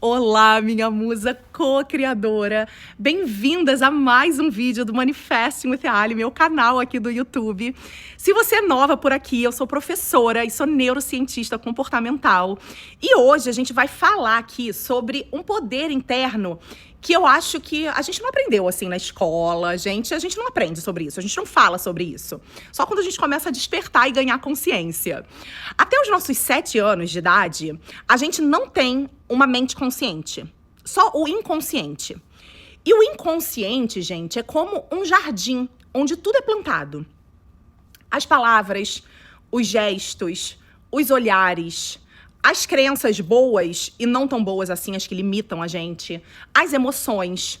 Olá, minha musa co-criadora. Bem-vindas a mais um vídeo do Manifesting with Ali, meu canal aqui do YouTube. Se você é nova por aqui, eu sou professora e sou neurocientista comportamental. E hoje a gente vai falar aqui sobre um poder interno que eu acho que a gente não aprendeu assim na escola, a gente não aprende sobre isso, a gente não fala sobre isso. Só quando a gente começa a despertar e ganhar consciência. Até os nossos 7 anos de idade, a gente não tem uma mente consciente, só o inconsciente. E o inconsciente, gente, é como um jardim onde tudo é plantado. As palavras, os gestos, os olhares, as crenças boas e não tão boas assim, as que limitam a gente, as emoções.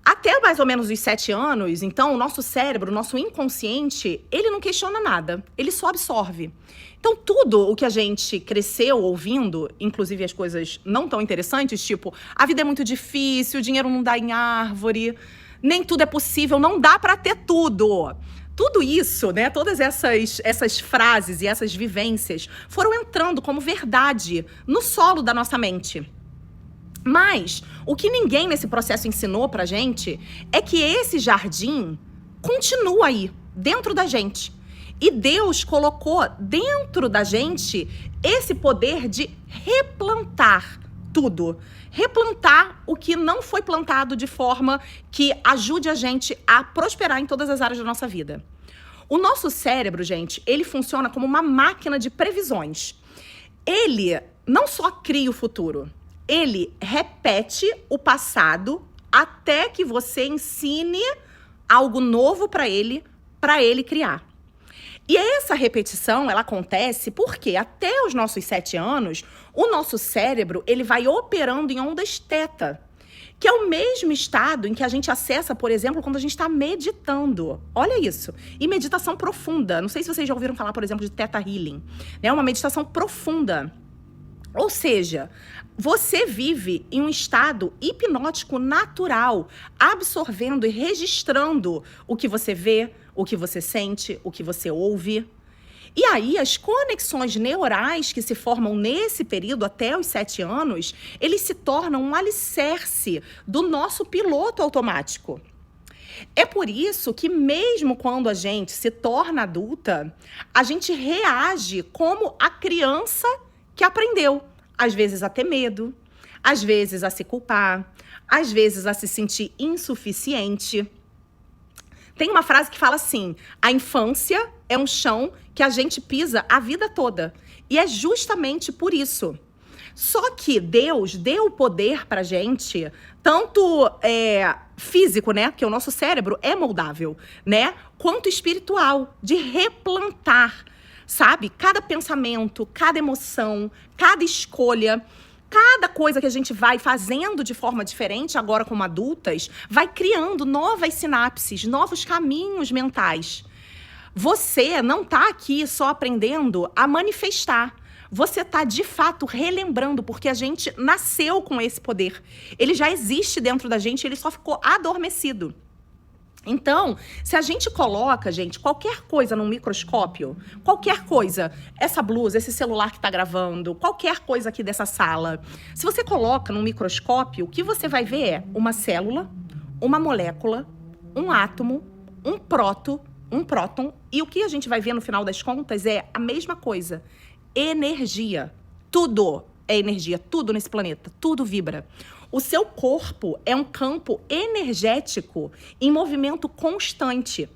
Até mais ou menos os 7 anos, então, o nosso cérebro, o nosso inconsciente, ele não questiona nada, ele só absorve. Então, tudo o que a gente cresceu ouvindo, inclusive as coisas não tão interessantes, tipo, a vida é muito difícil, o dinheiro não dá em árvore, nem tudo é possível, não dá pra ter tudo. Tudo isso, né, todas essas frases e essas vivências foram entrando como verdade no solo da nossa mente. Mas o que ninguém nesse processo ensinou pra gente é que esse jardim continua aí, dentro da gente. E Deus colocou dentro da gente esse poder de replantar tudo. Replantar o que não foi plantado de forma que ajude a gente a prosperar em todas as áreas da nossa vida. O nosso cérebro, gente, ele funciona como uma máquina de previsões. Ele não só cria o futuro, ele repete o passado até que você ensine algo novo para ele criar. E essa repetição, ela acontece porque até os nossos 7 anos, o nosso cérebro, ele vai operando em ondas teta, que é o mesmo estado em que a gente acessa, por exemplo, quando a gente está meditando. Olha isso. E meditação profunda. Não sei se vocês já ouviram falar, por exemplo, de Theta Healing. É uma meditação profunda. Ou seja, você vive em um estado hipnótico natural, absorvendo e registrando o que você vê, o que você sente, o que você ouve. E aí, as conexões neurais que se formam nesse período até os 7 anos, eles se tornam um alicerce do nosso piloto automático. É por isso que mesmo quando a gente se torna adulta, a gente reage como a criança que aprendeu. Às vezes a ter medo, às vezes a se culpar, às vezes a se sentir insuficiente. Tem uma frase que fala assim: a infância é um chão que a gente pisa a vida toda. E é justamente por isso. Só que Deus deu o poder pra gente, tanto físico, né? Porque o nosso cérebro é moldável, né? Quanto espiritual, de replantar, sabe? Cada pensamento, cada emoção, cada escolha. Cada coisa que a gente vai fazendo de forma diferente, agora como adultas, vai criando novas sinapses, novos caminhos mentais. Você não está aqui só aprendendo a manifestar. Você está, de fato, relembrando, porque a gente nasceu com esse poder. Ele já existe dentro da gente, ele só ficou adormecido. Então, se a gente coloca, gente, qualquer coisa num microscópio, qualquer coisa, essa blusa, esse celular que tá gravando, qualquer coisa aqui dessa sala, se você coloca num microscópio, o que você vai ver é uma célula, uma molécula, um átomo, um próton, e o que a gente vai ver no final das contas é a mesma coisa, energia. Tudo é energia, tudo nesse planeta, tudo vibra. O seu corpo é um campo energético em movimento constante.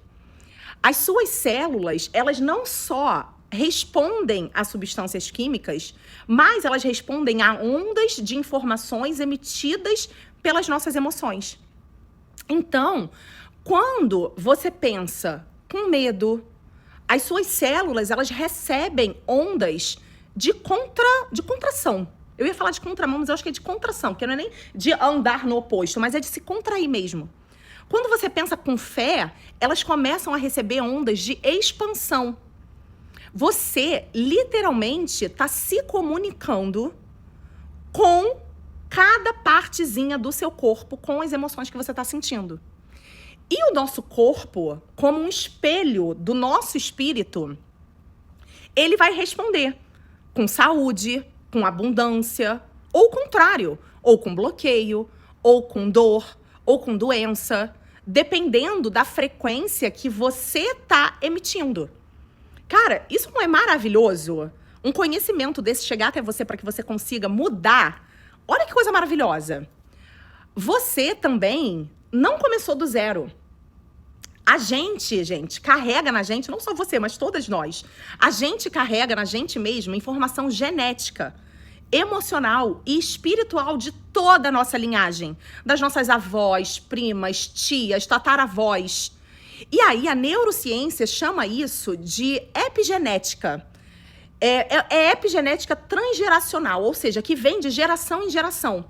As suas células, elas não só respondem a substâncias químicas, mas elas respondem a ondas de informações emitidas pelas nossas emoções. Então, quando você pensa com medo, as suas células, elas recebem ondas de contração. Eu ia falar de contramão, mas eu acho que é de contração, porque não é nem de andar no oposto, mas é de se contrair mesmo. Quando você pensa com fé, elas começam a receber ondas de expansão. Você, literalmente, está se comunicando com cada partezinha do seu corpo, com as emoções que você está sentindo. E o nosso corpo, como um espelho do nosso espírito, ele vai responder com saúde, com abundância, Ou o contrário, ou com bloqueio, ou com dor, ou com doença, dependendo da frequência que você tá emitindo. Cara, isso não é maravilhoso? Um conhecimento desse chegar até você para que você consiga mudar. Olha que coisa maravilhosa. Você também não começou do zero. A gente, carrega na gente, não só você, mas todas nós, a gente carrega na gente mesmo informação genética, emocional e espiritual de toda a nossa linhagem, das nossas avós, primas, tias, tataravós. E aí a neurociência chama isso de epigenética. É epigenética transgeracional, ou seja, que vem de geração em geração.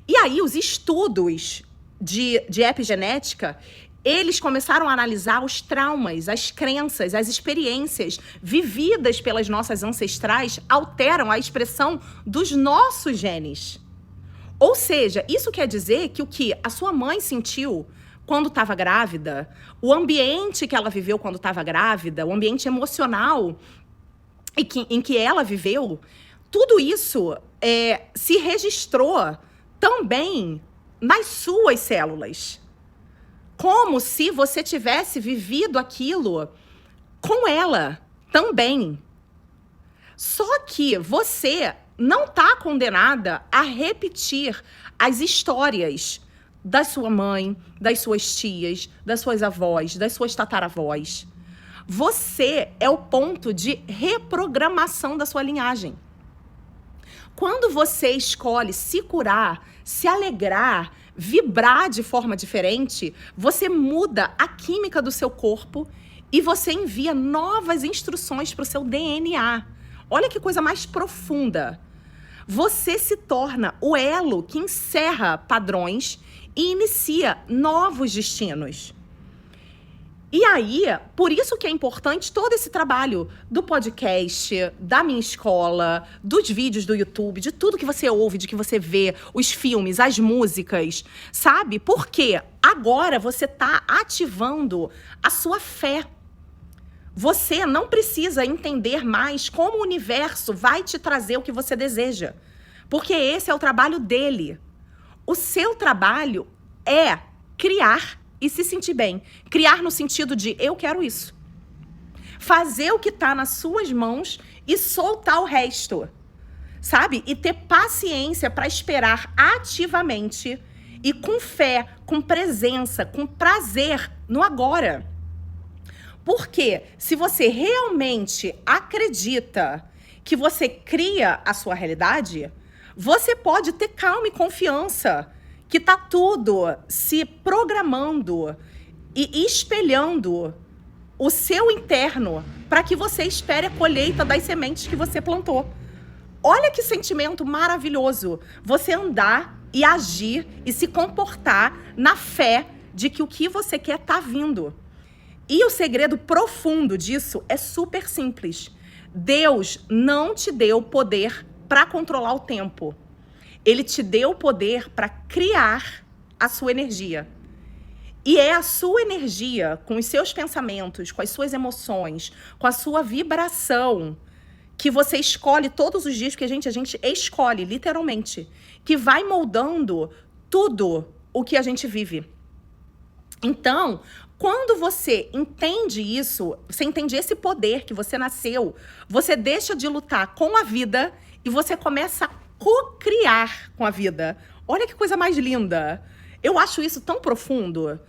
E aí os estudos de epigenética, eles começaram a analisar os traumas, as crenças, as experiências vividas pelas nossas ancestrais alteram a expressão dos nossos genes. Ou seja, isso quer dizer que o que a sua mãe sentiu quando estava grávida, o ambiente que ela viveu quando estava grávida, o ambiente emocional em que ela viveu, tudo isso se registrou também nas suas células. Como se você tivesse vivido aquilo com ela também. Só que você não está condenada a repetir as histórias da sua mãe, das suas tias, das suas avós, das suas tataravós. Você é o ponto de reprogramação da sua linhagem. Quando você escolhe se curar, se alegrar, vibrar de forma diferente, você muda a química do seu corpo e você envia novas instruções para o seu DNA. Olha que coisa mais profunda. Você se torna o elo que encerra padrões e inicia novos destinos. E aí, por isso que é importante todo esse trabalho do podcast, da minha escola, dos vídeos do YouTube, de tudo que você ouve, de que você vê, os filmes, as músicas, sabe? Porque agora você está ativando a sua fé. Você não precisa entender mais como o universo vai te trazer o que você deseja, porque esse é o trabalho dele. O seu trabalho é criar e se sentir bem. Criar no sentido de eu quero isso. Fazer o que está nas suas mãos e soltar o resto. Sabe? E ter paciência para esperar ativamente e com fé, com presença, com prazer no agora. Porque se você realmente acredita que você cria a sua realidade, você pode ter calma e confiança que tá tudo se programando e espelhando o seu interno para que você espere a colheita das sementes que você plantou. Olha que sentimento maravilhoso você andar e agir e se comportar na fé de que o que você quer tá vindo. E o segredo profundo disso é super simples. Deus não te deu poder para controlar o tempo. Ele te deu o poder para criar a sua energia. E é a sua energia, com os seus pensamentos, com as suas emoções, com a sua vibração, que você escolhe todos os dias, porque a gente escolhe, literalmente, que vai moldando tudo o que a gente vive. Então, quando você entende isso, você entende esse poder que você nasceu, você deixa de lutar com a vida e você começa a co-criar com a vida. Olha que coisa mais linda. Eu acho isso tão profundo,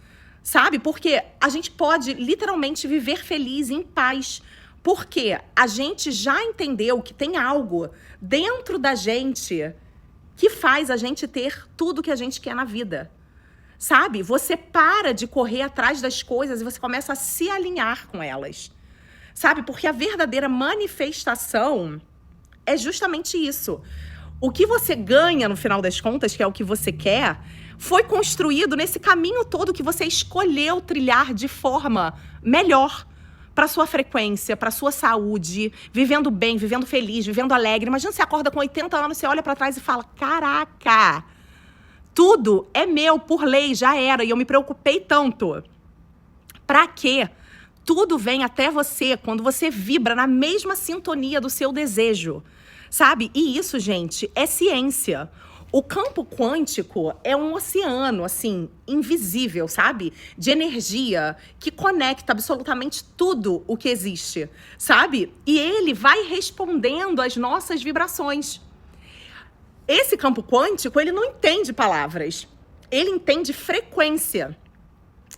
sabe? Porque a gente pode literalmente viver feliz, em paz, porque a gente já entendeu que tem algo dentro da gente que faz a gente ter tudo que a gente quer na vida. Sabe? Você para de correr atrás das coisas e você começa a se alinhar com elas. Sabe? Porque a verdadeira manifestação é justamente isso. O que você ganha, no final das contas, que é o que você quer, foi construído nesse caminho todo que você escolheu trilhar de forma melhor para sua frequência, para sua saúde, vivendo bem, vivendo feliz, vivendo alegre. Imagina você acorda com 80 anos, você olha para trás e fala, caraca, tudo é meu por lei, já era, e eu me preocupei tanto. Para quê? Tudo vem até você quando você vibra na mesma sintonia do seu desejo. sabe? E isso, gente, é ciência. O campo quântico é um oceano, assim, invisível, sabe? De energia que conecta absolutamente tudo o que existe, sabe? E ele vai respondendo às nossas vibrações. Esse campo quântico, ele não entende palavras. Ele entende frequência,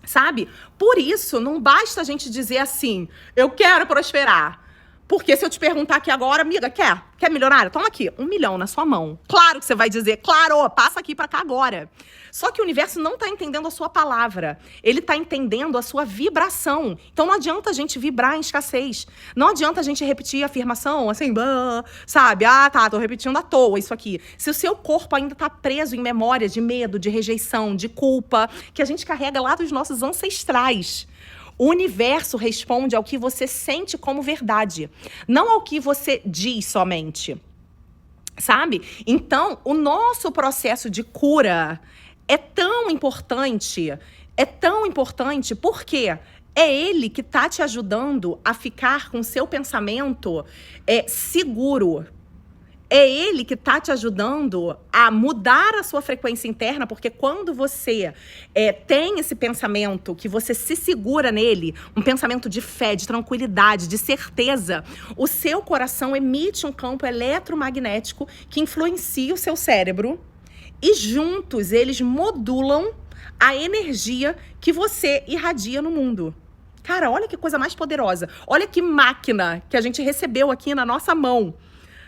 sabe? Por isso, não basta a gente dizer assim, eu quero prosperar. Porque se eu te perguntar aqui agora, amiga, quer milionário? Toma aqui, 1 milhão na sua mão. Claro que você vai dizer, claro, passa aqui pra cá agora. Só que o universo não tá entendendo a sua palavra. Ele tá entendendo a sua vibração. Então não adianta a gente vibrar em escassez. Não adianta a gente repetir a afirmação assim, sabe? Ah, tá, tô repetindo à toa isso aqui. Se o seu corpo ainda tá preso em memória de medo, de rejeição, de culpa, que a gente carrega lá dos nossos ancestrais. O universo responde ao que você sente como verdade, não ao que você diz somente, sabe? Então, o nosso processo de cura é tão importante porque é ele que tá te ajudando a ficar com o seu pensamento seguro. É ele que tá te ajudando a mudar a sua frequência interna, porque quando você tem esse pensamento, que você se segura nele, um pensamento de fé, de tranquilidade, de certeza, o seu coração emite um campo eletromagnético que influencia o seu cérebro e juntos eles modulam a energia que você irradia no mundo. Cara, olha que coisa mais poderosa. Olha que máquina que a gente recebeu aqui na nossa mão.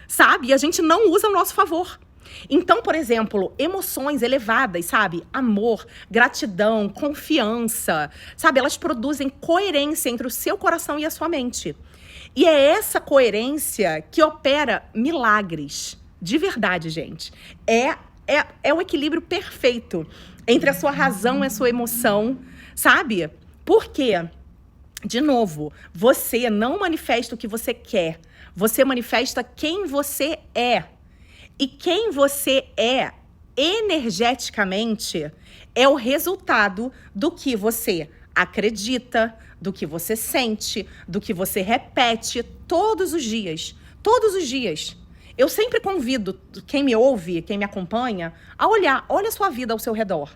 Sabe? E a gente não usa a nosso favor. Então, por exemplo, emoções elevadas, sabe? Amor, gratidão, confiança, sabe? Elas produzem coerência entre o seu coração e a sua mente. E é essa coerência que opera milagres. De verdade, gente. É o equilíbrio perfeito entre a sua razão e a sua emoção, sabe? Por quê? De novo, você não manifesta o que você quer. Você manifesta quem você é. E quem você é, energeticamente, é o resultado do que você acredita, do que você sente, do que você repete todos os dias. Todos os dias. Eu sempre convido quem me ouve, quem me acompanha, a olhar. Olha a sua vida ao seu redor.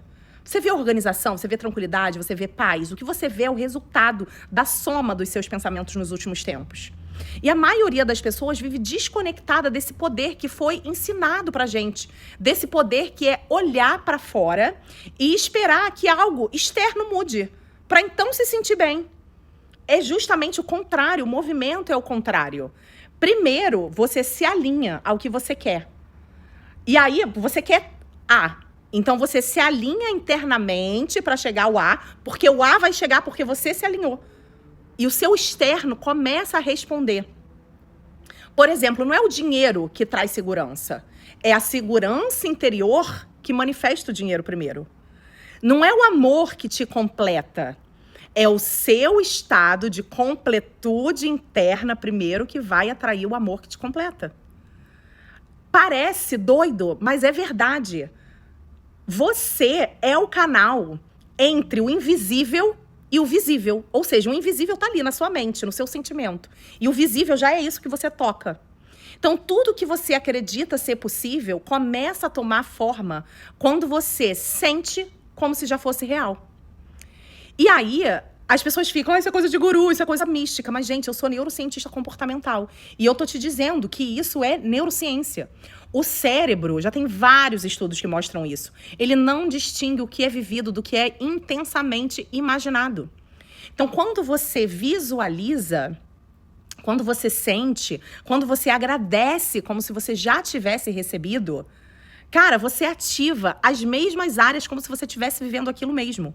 Você vê organização, você vê tranquilidade, você vê paz. O que você vê é o resultado da soma dos seus pensamentos nos últimos tempos. E a maioria das pessoas vive desconectada desse poder que foi ensinado pra gente. Desse poder que é olhar pra fora e esperar que algo externo mude, pra então se sentir bem. É justamente o contrário, o movimento é o contrário. Primeiro, você se alinha ao que você quer. E aí, você quer A. Então, você se alinha internamente pra chegar ao A, porque o A vai chegar porque você se alinhou. E o seu externo começa a responder. Por exemplo, não é o dinheiro que traz segurança. É a segurança interior que manifesta o dinheiro primeiro. Não é o amor que te completa. É o seu estado de completude interna primeiro que vai atrair o amor que te completa. Parece doido, mas é verdade. Você é o canal entre o invisível e o visível. Ou seja, o invisível tá ali na sua mente, no seu sentimento. E o visível já é isso que você toca. Então, tudo que você acredita ser possível começa a tomar forma quando você sente como se já fosse real. E aí, as pessoas ficam, isso é coisa de guru, isso é coisa mística. Mas, gente, eu sou neurocientista comportamental. E eu tô te dizendo que isso é neurociência. O cérebro, já tem vários estudos que mostram isso. Ele não distingue o que é vivido do que é intensamente imaginado. Então, quando você visualiza, quando você sente, quando você agradece como se você já tivesse recebido, cara, você ativa as mesmas áreas como se você estivesse vivendo aquilo mesmo.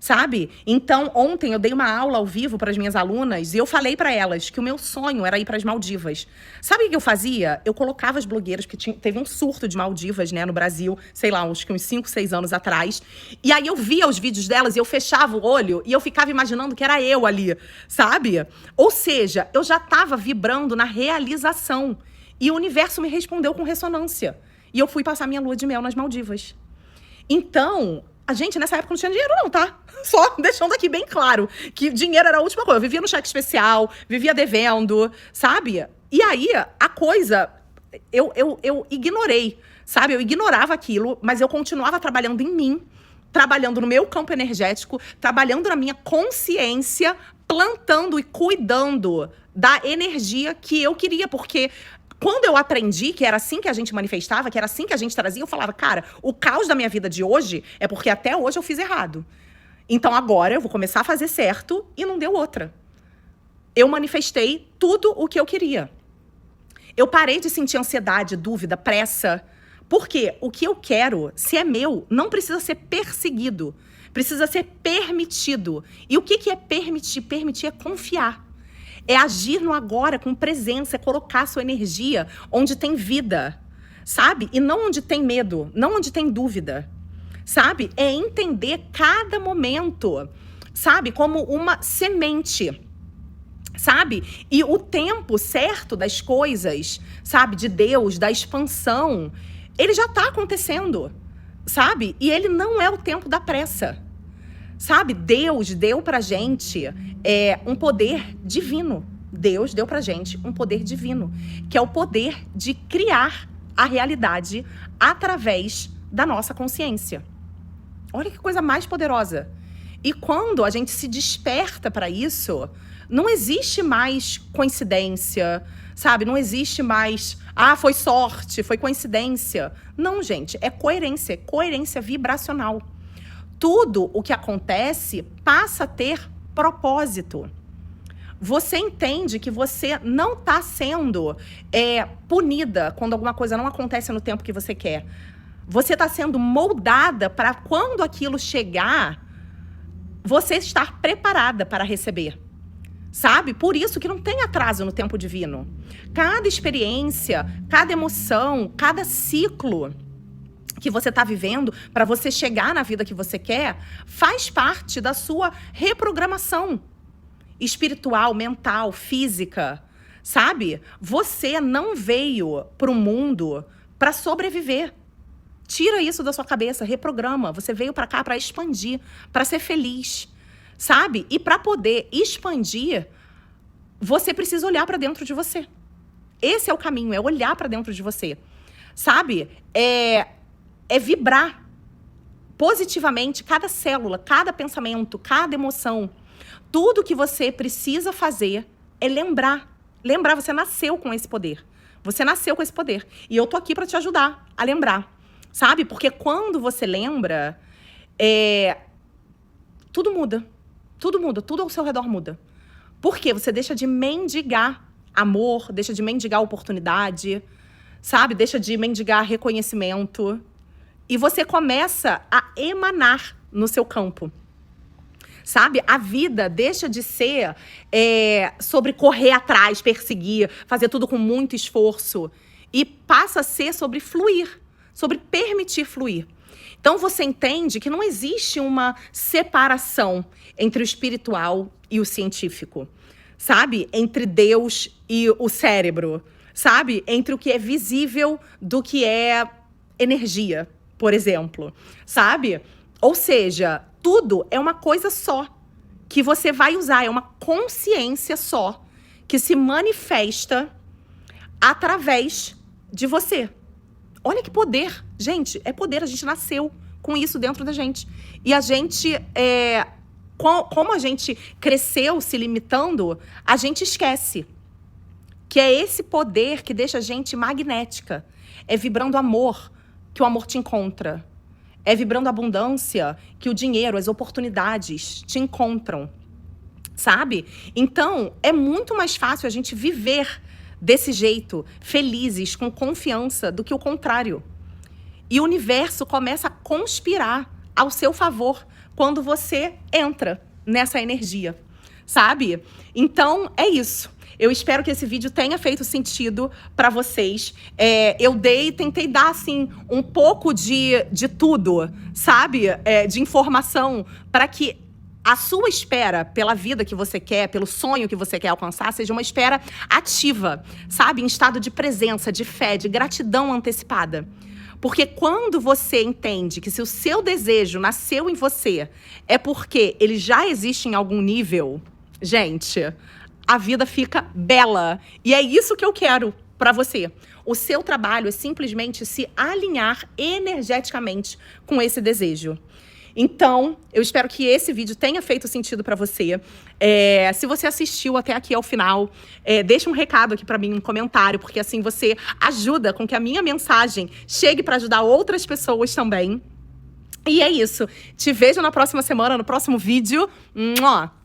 Sabe? Então, ontem eu dei uma aula ao vivo para as minhas alunas e eu falei para elas que o meu sonho era ir para as Maldivas. Sabe o que eu fazia? Eu colocava as blogueiras, porque teve um surto de Maldivas, né, no Brasil, sei lá, uns 5, 6 anos atrás. E aí eu via os vídeos delas e eu fechava o olho e eu ficava imaginando que era eu ali, sabe? Ou seja, eu já estava vibrando na realização. E o universo me respondeu com ressonância. E eu fui passar minha lua de mel nas Maldivas. Então, a gente nessa época não tinha dinheiro não, tá? Só deixando aqui bem claro que dinheiro era a última coisa. Eu vivia no cheque especial, vivia devendo, sabe? E aí, a coisa eu ignorei, sabe? Eu ignorava aquilo, mas eu continuava trabalhando em mim, trabalhando no meu campo energético, trabalhando na minha consciência, plantando e cuidando da energia que eu queria, porque quando eu aprendi que era assim que a gente manifestava, que era assim que a gente trazia, eu falava, cara, o caos da minha vida de hoje é porque até hoje eu fiz errado. Então agora eu vou começar a fazer certo e não deu outra. Eu manifestei tudo o que eu queria. Eu parei de sentir ansiedade, dúvida, pressa. Porque o que eu quero, se é meu, não precisa ser perseguido. Precisa ser permitido. E o que é permitir? Permitir é confiar. É agir no agora com presença, é colocar sua energia onde tem vida, sabe? E não onde tem medo, não onde tem dúvida, sabe? É entender cada momento, sabe? Como uma semente, sabe? E o tempo certo das coisas, sabe? De Deus, da expansão, ele já tá acontecendo, sabe? E ele não é o tempo da pressa. Sabe, Deus deu pra gente um poder divino. Deus deu pra gente um poder divino, que é o poder de criar a realidade através da nossa consciência. Olha que coisa mais poderosa. E quando a gente se desperta para isso, não existe mais coincidência, sabe? Não existe mais, foi sorte, foi coincidência. Não, gente, é coerência vibracional. Tudo o que acontece passa a ter propósito. Você entende que você não está sendo punida quando alguma coisa não acontece no tempo que você quer. Você está sendo moldada para quando aquilo chegar, você estar preparada para receber. Sabe? Por isso que não tem atraso no tempo divino. Cada experiência, cada emoção, cada ciclo que você está vivendo para você chegar na vida que você quer, faz parte da sua reprogramação espiritual, mental, física, sabe? Você não veio para o mundo para sobreviver. Tira isso da sua cabeça, reprograma. Você veio para cá para expandir, para ser feliz, sabe? E para poder expandir, você precisa olhar para dentro de você. Esse é o caminho, é olhar para dentro de você, sabe? É vibrar positivamente cada célula, cada pensamento, cada emoção. Tudo que você precisa fazer é lembrar. Lembrar, você nasceu com esse poder. Você nasceu com esse poder. E eu tô aqui para te ajudar a lembrar, sabe? Porque quando você lembra, tudo muda. Tudo muda, tudo ao seu redor muda. Por quê? Você deixa de mendigar amor, deixa de mendigar oportunidade, sabe? Deixa de mendigar reconhecimento. E você começa a emanar no seu campo. Sabe? A vida deixa de ser sobre correr atrás, perseguir, fazer tudo com muito esforço. E passa a ser sobre fluir, sobre permitir fluir. Então você entende que não existe uma separação entre o espiritual e o científico. Sabe? Entre Deus e o cérebro. Sabe? Entre o que é visível do que é energia, por exemplo, sabe? Ou seja, tudo é uma coisa só que você vai usar, é uma consciência só que se manifesta através de você. Olha que poder, gente, é poder, a gente nasceu com isso dentro da gente. E a gente, como a gente cresceu se limitando, a gente esquece que é esse poder que deixa a gente magnética, é vibrando amor, que o amor te encontra. É vibrando abundância que o dinheiro, as oportunidades te encontram, sabe? Então, é muito mais fácil a gente viver desse jeito, felizes, com confiança, do que o contrário. E o universo começa a conspirar ao seu favor quando você entra nessa energia, sabe? Então, é isso. Eu espero que esse vídeo tenha feito sentido para vocês. Eu tentei dar, assim, um pouco de tudo, sabe? De informação para que a sua espera pela vida que você quer, pelo sonho que você quer alcançar, seja uma espera ativa, sabe? Em estado de presença, de fé, de gratidão antecipada. Porque quando você entende que se o seu desejo nasceu em você, é porque ele já existe em algum nível, gente, a vida fica bela. E é isso que eu quero pra você. O seu trabalho é simplesmente se alinhar energeticamente com esse desejo. Então, eu espero que esse vídeo tenha feito sentido pra você. Se você assistiu até aqui ao final, deixa um recado aqui pra mim, um comentário, porque assim você ajuda com que a minha mensagem chegue pra ajudar outras pessoas também. E é isso. Te vejo na próxima semana, no próximo vídeo. Mua!